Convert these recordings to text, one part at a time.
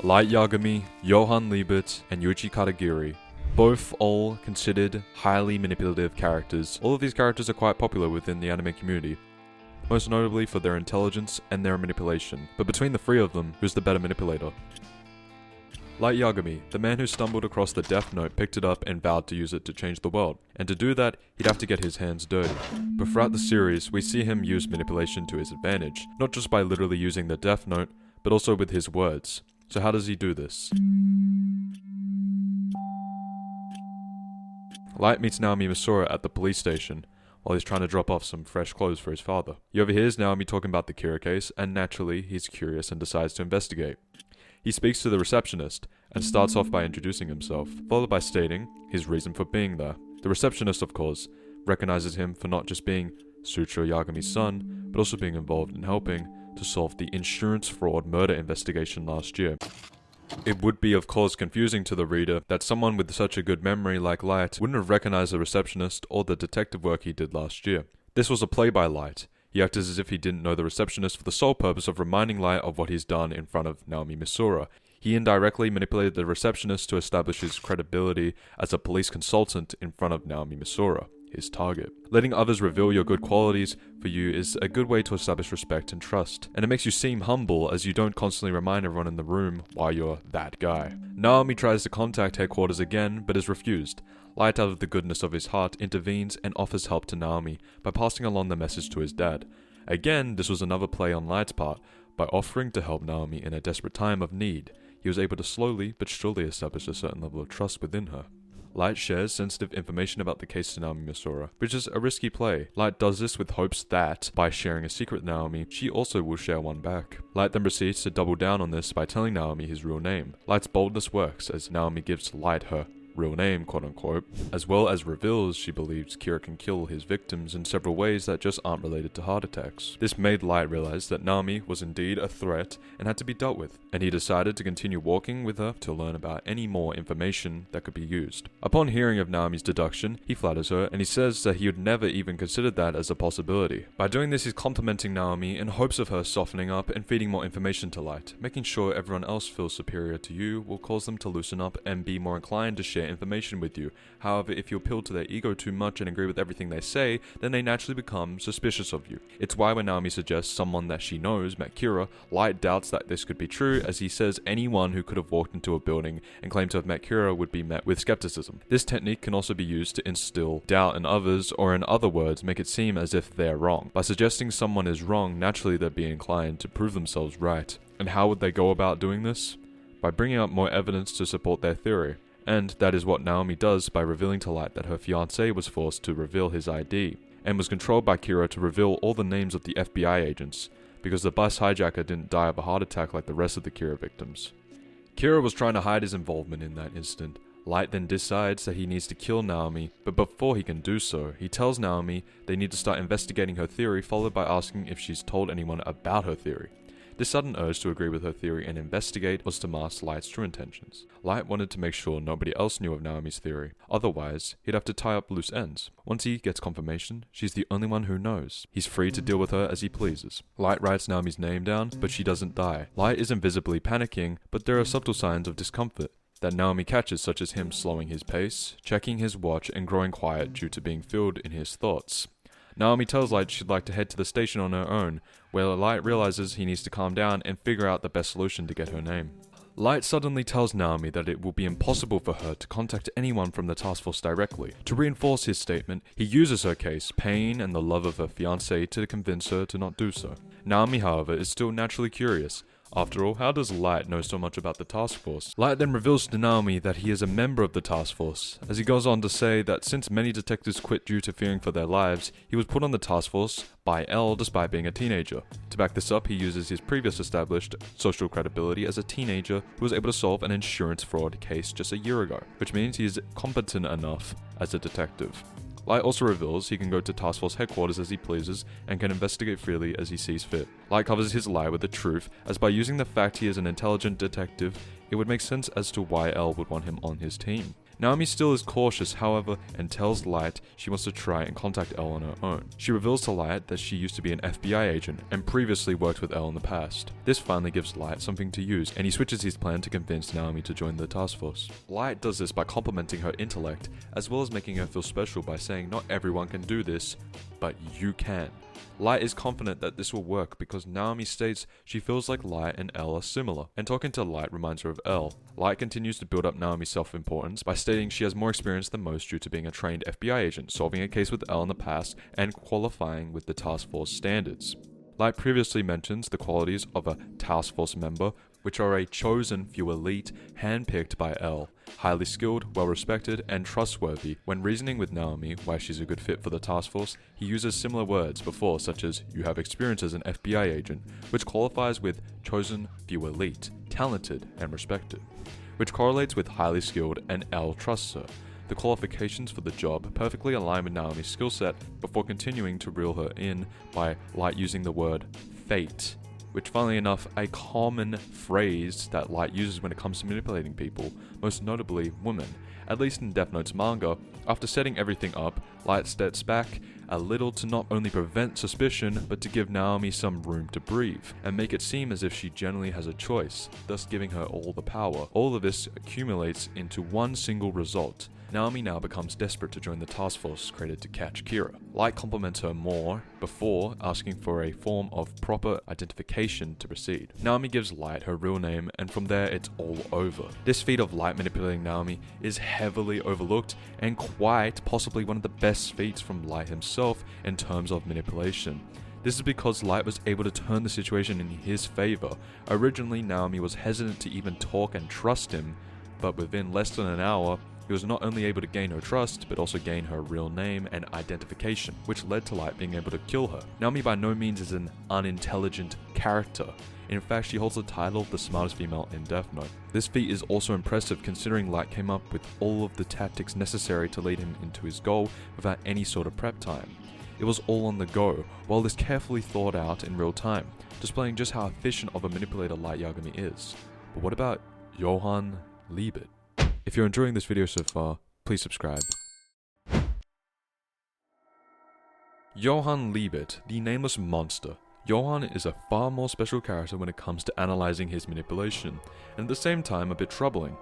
Light Yagami, Johan Liebert, and Yuuichi Katagiri. Both all considered highly manipulative characters. All of these characters are quite popular within the anime community, most notably for their intelligence and their manipulation. But between the three of them, who's the better manipulator? Light Yagami, the man who stumbled across the Death Note, picked it up and vowed to use it to change the world. And to do that, he'd have to get his hands dirty. But throughout the series, we see him use manipulation to his advantage, not just by literally using the Death Note, but also with his words. So how does he do this? Light meets Naomi Misora at the police station, while he's trying to drop off some fresh clothes for his father. He overhears Naomi talking about the Kira case, and naturally, he's curious and decides to investigate. He speaks to the receptionist, and starts off by introducing himself, followed by stating his reason for being there. The receptionist, of course, recognizes him for not just being Sucho Yagami's son, but also being involved in helping to solve the insurance fraud murder investigation last year. It would be, of course, confusing to the reader that someone with such a good memory like Light wouldn't have recognized the receptionist or the detective work he did last year. This was a play by Light. He acted as if he didn't know the receptionist for the sole purpose of reminding Light of what he's done in front of Naomi Misora. He indirectly manipulated the receptionist to establish his credibility as a police consultant in front of Naomi Misora, his target. Letting others reveal your good qualities for you is a good way to establish respect and trust, and it makes you seem humble as you don't constantly remind everyone in the room why you're that guy. Naomi tries to contact headquarters again, but is refused. Light, out of the goodness of his heart, intervenes and offers help to Naomi by passing along the message to his dad. Again, this was another play on Light's part. By offering to help Naomi in a desperate time of need, he was able to slowly but surely establish a certain level of trust within her. Light shares sensitive information about the case to Naomi Misora, which is a risky play. Light does this with hopes that, by sharing a secret with Naomi, she also will share one back. Light then proceeds to double down on this by telling Naomi his real name. Light's boldness works as Naomi gives Light her real name, quote-unquote, as well as reveals she believes Kira can kill his victims in several ways that just aren't related to heart attacks. This made Light realize that Naomi was indeed a threat and had to be dealt with, and he decided to continue walking with her to learn about any more information that could be used. Upon hearing of Naomi's deduction, he flatters her, and he says that he would never even considered that as a possibility. By doing this, he's complimenting Naomi in hopes of her softening up and feeding more information to Light. Making sure everyone else feels superior to you will cause them to loosen up and be more inclined to share information with you. However, if you appeal to their ego too much and agree with everything they say, then they naturally become suspicious of you. It's why when Naomi suggests someone that she knows met Kira, Light doubts that this could be true, as he says anyone who could have walked into a building and claimed to have met Kira would be met with skepticism. This technique can also be used to instill doubt in others, or in other words, make it seem as if they're wrong. By suggesting someone is wrong, naturally they'd be inclined to prove themselves right. And how would they go about doing this? By bringing up more evidence to support their theory. And that is what Naomi does by revealing to Light that her fiancé was forced to reveal his ID, and was controlled by Kira to reveal all the names of the FBI agents, because the bus hijacker didn't die of a heart attack like the rest of the Kira victims. Kira was trying to hide his involvement in that instant. Light then decides that he needs to kill Naomi, but before he can do so, he tells Naomi they need to start investigating her theory, followed by asking if she's told anyone about her theory. This sudden urge to agree with her theory and investigate was to mask Light's true intentions. Light wanted to make sure nobody else knew of Naomi's theory, otherwise he'd have to tie up loose ends. Once he gets confirmation, she's the only one who knows. He's free to deal with her as he pleases. Light writes Naomi's name down, but she doesn't die. Light isn't visibly panicking, but there are subtle signs of discomfort that Naomi catches, such as him slowing his pace, checking his watch, and growing quiet due to being filled in his thoughts. Naomi tells Light she'd like to head to the station on her own, where Light realizes he needs to calm down and figure out the best solution to get her name. Light suddenly tells Naomi that it will be impossible for her to contact anyone from the task force directly. To reinforce his statement, he uses her case, pain, and the love of her fiancé to convince her to not do so. Naomi, however, is still naturally curious. After all, how does Light know so much about the task force? Light then reveals to Naomi that he is a member of the task force, as he goes on to say that since many detectives quit due to fearing for their lives, he was put on the task force by L despite being a teenager. To back this up, he uses his previous established social credibility as a teenager who was able to solve an insurance fraud case just a year ago, which means he is competent enough as a detective. Light also reveals he can go to task force headquarters as he pleases and can investigate freely as he sees fit. Light covers his lie with the truth, as by using the fact he is an intelligent detective, it would make sense as to why L would want him on his team. Naomi still is cautious, however, and tells Light she wants to try and contact Elle on her own. She reveals to Light that she used to be an FBI agent and previously worked with Elle in the past. This finally gives Light something to use, and he switches his plan to convince Naomi to join the task force. Light does this by complimenting her intellect, as well as making her feel special by saying not everyone can do this, but you can. Light is confident that this will work because Naomi states she feels like Light and Elle are similar, and talking to Light reminds her of Elle. Light continues to build up Naomi's self-importance by stating she has more experience than most due to being a trained FBI agent, solving a case with Elle in the past, and qualifying with the task force standards. Light previously mentions the qualities of a task force member, which are a chosen few elite, handpicked by Elle, highly skilled, well-respected, and trustworthy. When reasoning with Naomi why she's a good fit for the task force, he uses similar words before, such as, you have experience as an FBI agent, which qualifies with chosen few elite, talented, and respected, which correlates with highly skilled, and Elle trusts her. The qualifications for the job perfectly align with Naomi's skill set before continuing to reel her in by Light using the word fate, which funnily enough, a common phrase that Light uses when it comes to manipulating people, most notably women. At least in Death Note's manga, after setting everything up, Light steps back a little to not only prevent suspicion, but to give Naomi some room to breathe, and make it seem as if she generally has a choice, thus giving her all the power. All of this accumulates into one single result. Naomi now becomes desperate to join the task force created to catch Kira. Light compliments her more before asking for a form of proper identification to proceed. Naomi gives Light her real name, and from there it's all over. This feat of Light manipulating Naomi is heavily overlooked and quite possibly one of the best feats from Light himself in terms of manipulation. This is because Light was able to turn the situation in his favor. Originally, Naomi was hesitant to even talk and trust him, but within less than an hour, he was not only able to gain her trust, but also gain her real name and identification, which led to Light being able to kill her. Naomi by no means is an unintelligent character. In fact, she holds the title of the smartest female in Death Note. This feat is also impressive considering Light came up with all of the tactics necessary to lead him into his goal without any sort of prep time. It was all on the go, while this carefully thought out in real time, displaying just how efficient of a manipulator Light Yagami is. But what about Johan Liebert? If you're enjoying this video so far, please subscribe. Johan Liebert, the nameless monster. Johan is a far more special character when it comes to analyzing his manipulation, and at the same time a bit troubling.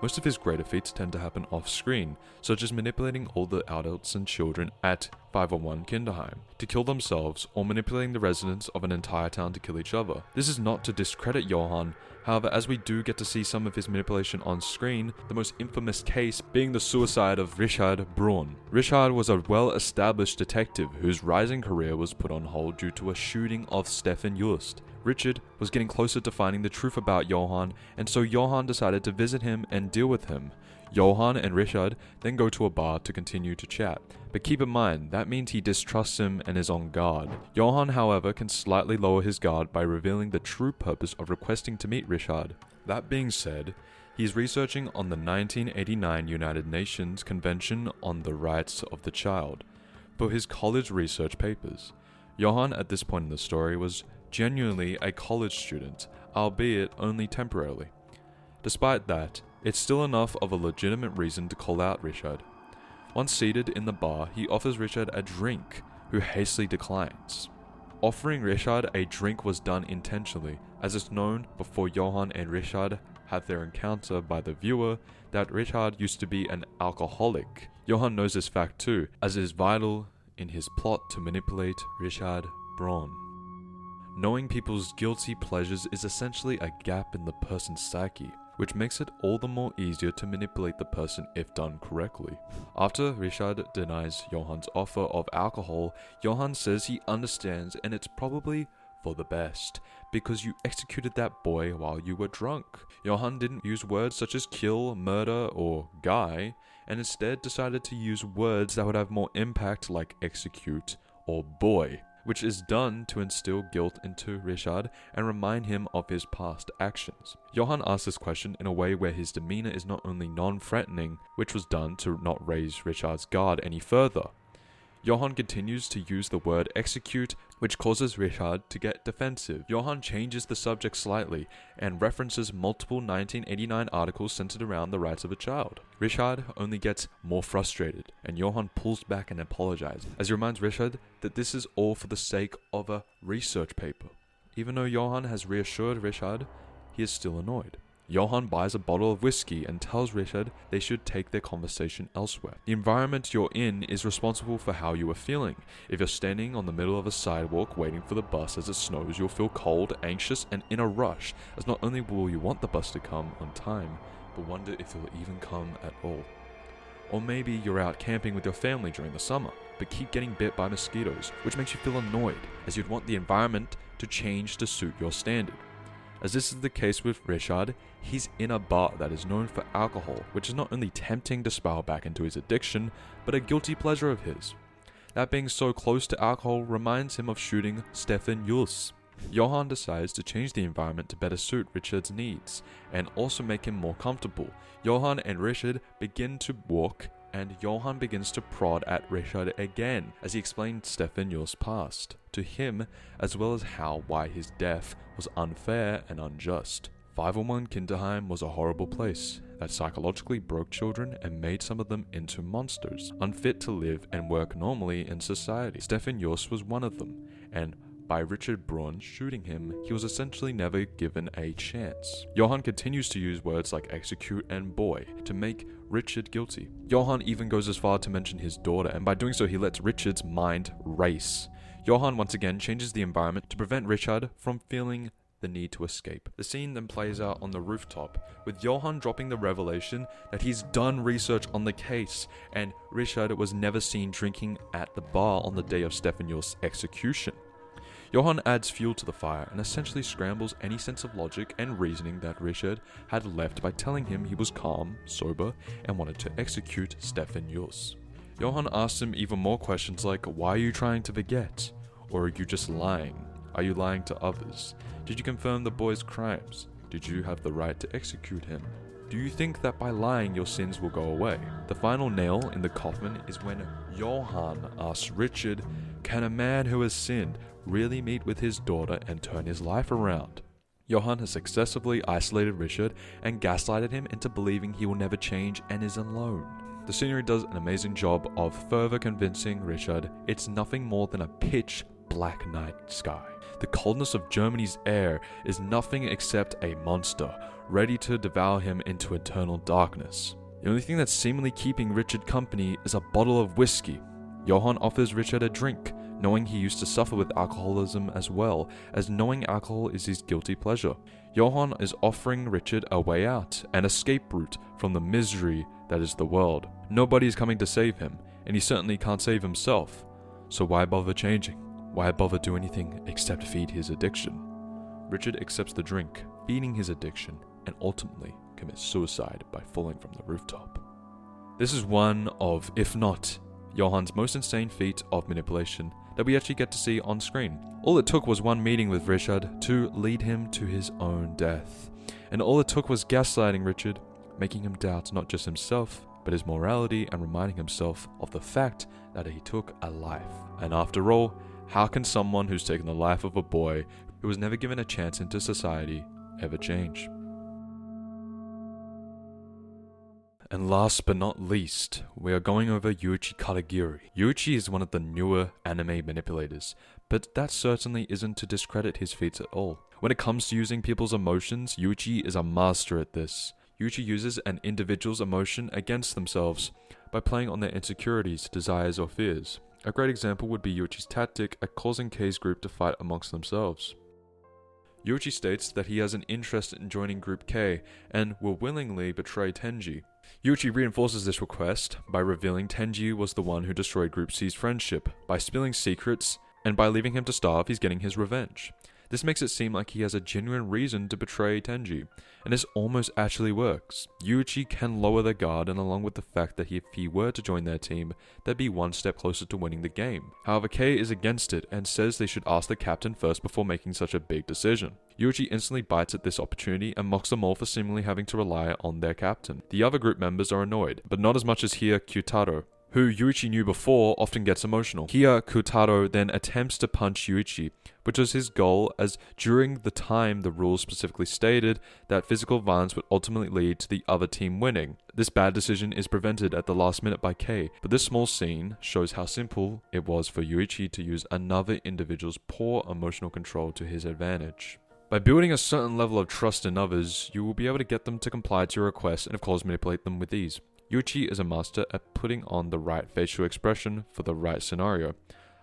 Most of his greater feats tend to happen off-screen, such as manipulating all the adults and children at 501 Kinderheim to kill themselves, or manipulating the residents of an entire town to kill each other. This is not to discredit Johan, however, as we do get to see some of his manipulation on screen, the most infamous case being the suicide of Richard Braun. Richard was a well-established detective whose rising career was put on hold due to a shooting of Stefan Just. Richard was getting closer to finding the truth about Johan, and so Johan decided to visit him and deal with him. Johan and Richard then go to a bar to continue to chat, but keep in mind, that means he distrusts him and is on guard. Johan, however, can slightly lower his guard by revealing the true purpose of requesting to meet Richard. That being said, he is researching on the 1989 United Nations Convention on the Rights of the Child for his college research papers. Johan, at this point in the story, was genuinely a college student, albeit only temporarily. Despite that, it's still enough of a legitimate reason to call out Richard. Once seated in the bar, he offers Richard a drink, who hastily declines. Offering Richard a drink was done intentionally, as it's known before Johan and Richard have their encounter by the viewer that Richard used to be an alcoholic. Johan knows this fact too, as it is vital in his plot to manipulate Richard Braun. Knowing people's guilty pleasures is essentially a gap in the person's psyche, which makes it all the more easier to manipulate the person if done correctly. After Richard denies Johan's offer of alcohol, Johan says he understands and it's probably for the best, because you executed that boy while you were drunk. Johan didn't use words such as kill, murder, or guy, and instead decided to use words that would have more impact like execute or boy, which is done to instill guilt into Richard and remind him of his past actions. Johan asks this question in a way where his demeanor is not only non-threatening, which was done to not raise Richard's guard any further. Johan continues to use the word execute, which causes Richard to get defensive. Johan changes the subject slightly and references multiple 1989 articles centered around the rights of a child. Richard only gets more frustrated, and Johan pulls back and apologizes, as he reminds Richard that this is all for the sake of a research paper. Even though Johan has reassured Richard, he is still annoyed. Johan buys a bottle of whiskey and tells Richard they should take their conversation elsewhere. The environment you're in is responsible for how you are feeling. If you're standing on the middle of a sidewalk waiting for the bus as it snows, you'll feel cold, anxious, and in a rush, as not only will you want the bus to come on time, but wonder if it will even come at all. Or maybe you're out camping with your family during the summer, but keep getting bit by mosquitoes, which makes you feel annoyed, as you'd want the environment to change to suit your standard. As this is the case with Richard, he's in a bar that is known for alcohol, which is not only tempting to spiral back into his addiction, but a guilty pleasure of his. That being so close to alcohol reminds him of shooting Stefan Jules. Johan decides to change the environment to better suit Richard's needs, and also make him more comfortable. Johan and Richard begin to walk, and Johan begins to prod at Richard again, as he explains Stefan Jules' past to him, as well as why his death was unfair and unjust. 501 Kinderheim was a horrible place that psychologically broke children and made some of them into monsters, unfit to live and work normally in society. Stefan Jules was one of them, and by Richard Braun shooting him, he was essentially never given a chance. Johan continues to use words like execute and boy to make Richard guilty. Johan even goes as far to mention his daughter, and by doing so he lets Richard's mind race. Johan once again changes the environment to prevent Richard from feeling the need to escape. The scene then plays out on the rooftop, with Johan dropping the revelation that he's done research on the case, and Richard was never seen drinking at the bar on the day of Stefan Jules' execution. Johan adds fuel to the fire and essentially scrambles any sense of logic and reasoning that Richard had left by telling him he was calm, sober, and wanted to execute Stefan Jules. Johan asks him even more questions like, why are you trying to forget? Or are you just lying? Are you lying to others? Did you confirm the boy's crimes? Did you have the right to execute him? Do you think that by lying your sins will go away? The final nail in the coffin is when Johan asks Richard, can a man who has sinned really meet with his daughter and turn his life around? Johan has successfully isolated Richard and gaslighted him into believing he will never change and is alone. The scenery does an amazing job of further convincing Richard it's nothing more than a pitch black night sky. The coldness of Germany's air is nothing except a monster, ready to devour him into eternal darkness. The only thing that's seemingly keeping Richard company is a bottle of whiskey. Johan offers Richard a drink, knowing he used to suffer with alcoholism as well, as knowing alcohol is his guilty pleasure. Johan is offering Richard a way out, an escape route from the misery that is the world. Nobody is coming to save him, and he certainly can't save himself. So why bother changing? Why bother do anything except feed his addiction? Richard accepts the drink, feeding his addiction, and ultimately commits suicide by falling from the rooftop. This is one of, if not, Johan's most insane feat of manipulation that we actually get to see on screen. All it took was one meeting with Richard to lead him to his own death. And all it took was gaslighting Richard, making him doubt not just himself, but his morality, and reminding himself of the fact that he took a life. And after all, how can someone who's taken the life of a boy who was never given a chance into society ever change? And last but not least, we are going over Yuuichi Katagiri. Yuuichi is one of the newer anime manipulators, but that certainly isn't to discredit his feats at all. When it comes to using people's emotions, Yuuichi is a master at this. Yuuichi uses an individual's emotion against themselves by playing on their insecurities, desires, or fears. A great example would be Yuichi's tactic at causing Kei's group to fight amongst themselves. Yuichi states that he has an interest in joining Group K and will willingly betray Tenji. Yuichi reinforces this request by revealing Tenji was the one who destroyed Group C's friendship, by spilling secrets, and by leaving him to starve he's getting his revenge. This makes it seem like he has a genuine reason to betray Tenji, and this almost actually works. Yuichi can lower their guard, and along with the fact that if he were to join their team, they'd be one step closer to winning the game. However, Kei is against it and says they should ask the captain first before making such a big decision. Yuichi instantly bites at this opportunity and mocks them all for seemingly having to rely on their captain. The other group members are annoyed, but not as much as here Kyutaro. who Yuichi knew before, often gets emotional. Here, Kutaro then attempts to punch Yuichi, which was his goal, as during the time the rules specifically stated that physical violence would ultimately lead to the other team winning. This bad decision is prevented at the last minute by Kei, but this small scene shows how simple it was for Yuichi to use another individual's poor emotional control to his advantage. By building a certain level of trust in others, you will be able to get them to comply to your requests and of course manipulate them with ease. Yuichi is a master at putting on the right facial expression for the right scenario,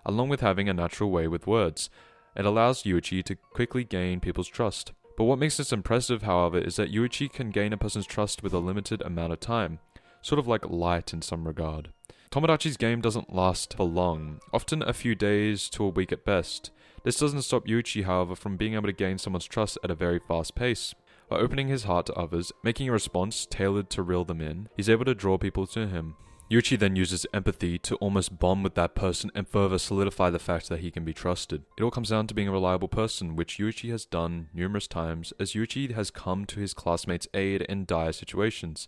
along with having a natural way with words. It allows Yuichi to quickly gain people's trust. But what makes this impressive, however, is that Yuichi can gain a person's trust with a limited amount of time, sort of like Light in some regard. Tomodachi's game doesn't last for long, often a few days to a week at best. This doesn't stop Yuichi, however, from being able to gain someone's trust at a very fast pace. By opening his heart to others, making a response tailored to reel them in, he's able to draw people to him. Yuichi then uses empathy to almost bond with that person and further solidify the fact that he can be trusted. It all comes down to being a reliable person, which Yuichi has done numerous times, as Yuichi has come to his classmates' aid in dire situations.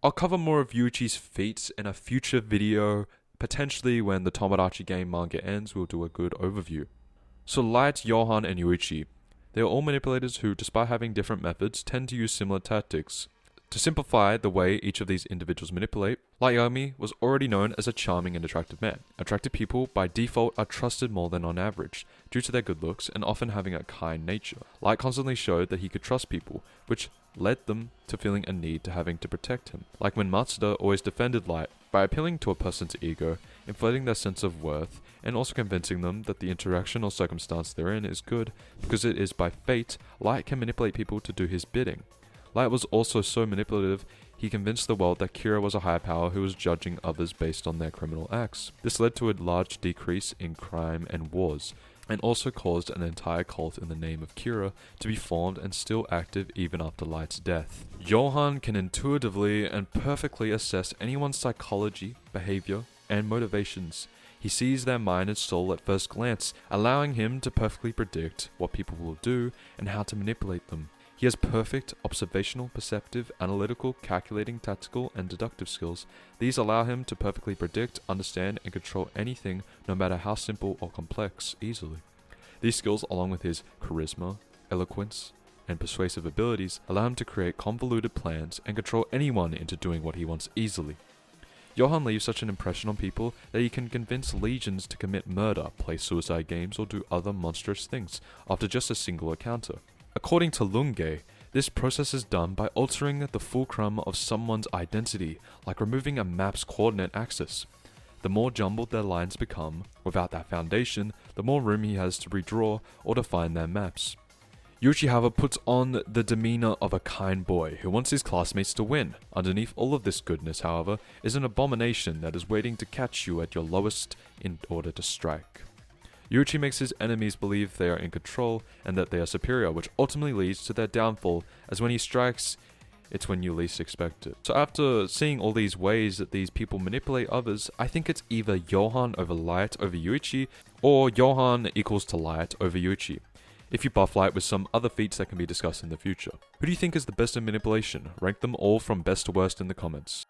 I'll cover more of Yuichi's feats in a future video, potentially when the Tomodachi Game manga ends. We'll do a good overview. So Light, Johan, and Yuichi. They are all manipulators who, despite having different methods, tend to use similar tactics. To simplify the way each of these individuals manipulate, Light Yagami was already known as a charming and attractive man. Attractive people, by default, are trusted more than on average, due to their good looks and often having a kind nature. Light constantly showed that he could trust people, which led them to feeling a need to having to protect him. Like when Matsuda always defended Light by appealing to a person's ego, inflating their sense of worth, and also convincing them that the interaction or circumstance they're in is good, because it is by fate, Light can manipulate people to do his bidding. Light was also so manipulative, he convinced the world that Kira was a higher power who was judging others based on their criminal acts. This led to a large decrease in crime and wars, and also caused an entire cult in the name of Kira to be formed and still active even after Light's death. Johan can intuitively and perfectly assess anyone's psychology, behavior, and motivations. He sees their mind and soul at first glance, allowing him to perfectly predict what people will do and how to manipulate them. He has perfect observational, perceptive, analytical, calculating, tactical, and deductive skills. These allow him to perfectly predict, understand, and control anything, no matter how simple or complex, easily. These skills, along with his charisma, eloquence, and persuasive abilities, allow him to create convoluted plans and control anyone into doing what he wants easily. Johan leaves such an impression on people that he can convince legions to commit murder, play suicide games, or do other monstrous things after just a single encounter. According to Lunge, this process is done by altering the fulcrum of someone's identity, like removing a map's coordinate axis. The more jumbled their lines become, without that foundation, the more room he has to redraw or define their maps. Yuichi, however, puts on the demeanor of a kind boy who wants his classmates to win. Underneath all of this goodness, however, is an abomination that is waiting to catch you at your lowest in order to strike. Yuichi makes his enemies believe they are in control and that they are superior, which ultimately leads to their downfall, as when he strikes, it's when you least expect it. So after seeing all these ways that these people manipulate others, I think it's either Johan over Light over Yuichi, or Johan equals to Light over Yuichi, if you buff Light with some other feats that can be discussed in the future. Who do you think is the best in manipulation? Rank them all from best to worst in the comments.